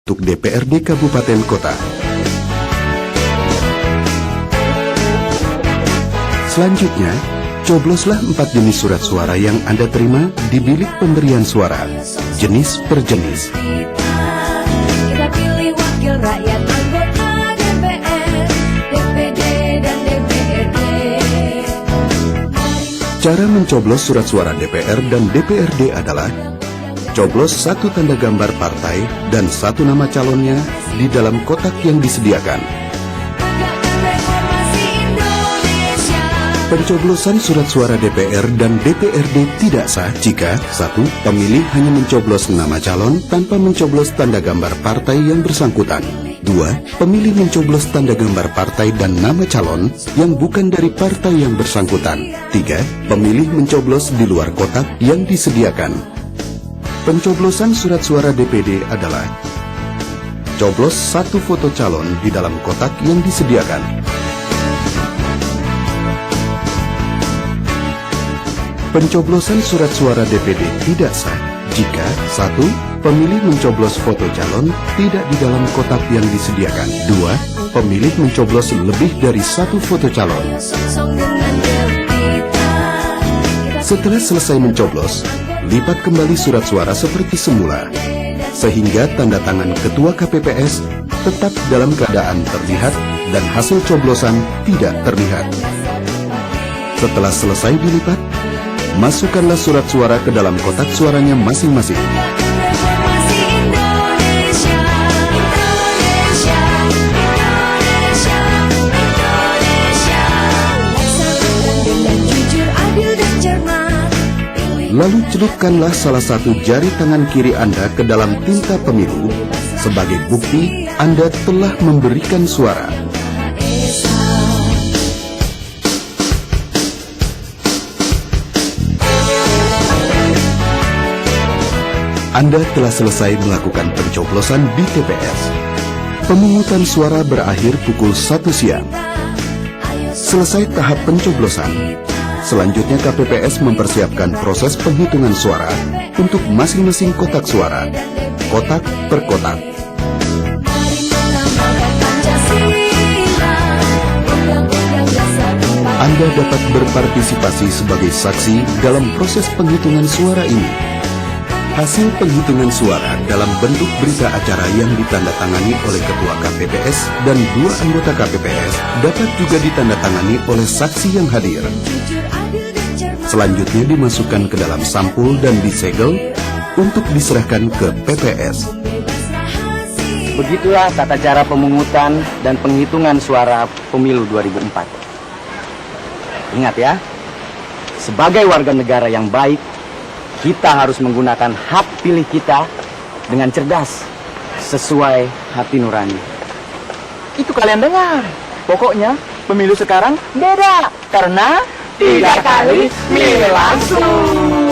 untuk DPRD Kabupaten Kota. Selanjutnya, cobloslah 4 jenis surat suara yang Anda terima di bilik pemberian suara, jenis per jenis. Kita pilih wakil rakyat anggota DPR, DPD, dan DPRD. Cara mencoblos surat suara DPR dan DPRD adalah coblos 1 tanda gambar partai dan 1 nama calonnya di dalam kotak yang disediakan. Pencoblosan surat suara DPR dan DPRD tidak sah jika 1. Pemilih hanya mencoblos nama calon tanpa mencoblos tanda gambar partai yang bersangkutan. 2. Pemilih mencoblos tanda gambar partai dan nama calon yang bukan dari partai yang bersangkutan. 3. Pemilih mencoblos di luar kotak yang disediakan. Pencoblosan surat suara DPD adalah coblos 1 foto calon di dalam kotak yang disediakan. Pencoblosan surat suara DPD tidak sah jika 1. Pemilih mencoblos foto calon tidak di dalam kotak yang disediakan. 2. Pemilih mencoblos lebih dari 1 foto calon. Setelah selesai mencoblos, lipat kembali surat suara seperti semula, sehingga tanda tangan Ketua KPPS tetap dalam keadaan terlihat dan hasil coblosan tidak terlihat. Setelah selesai dilipat, masukkanlah surat suara ke dalam kotak suaranya masing-masing. Lalu celupkanlah salah satu jari tangan kiri Anda ke dalam tinta pemilu sebagai bukti Anda telah memberikan suara. Anda telah selesai melakukan pencoblosan di TPS. Pemungutan suara berakhir pukul 1 siang. Selesai tahap pencoblosan, selanjutnya KPPS mempersiapkan proses penghitungan suara untuk masing-masing kotak suara, kotak per kotak. Anda dapat berpartisipasi sebagai saksi dalam proses penghitungan suara ini. Hasil penghitungan suara dalam bentuk berita acara yang ditandatangani oleh Ketua KPPS dan 2 anggota KPPS dapat juga ditandatangani oleh saksi yang hadir. Selanjutnya dimasukkan ke dalam sampul dan disegel untuk diserahkan ke PPS. Begitulah tata cara pemungutan dan penghitungan suara pemilu 2004. Ingat ya, sebagai warga negara yang baik, kita harus menggunakan hak pilih kita dengan cerdas, sesuai hati nurani. Itu kalian dengar. Pokoknya pemilu sekarang beda, karena 3 kali milih langsung.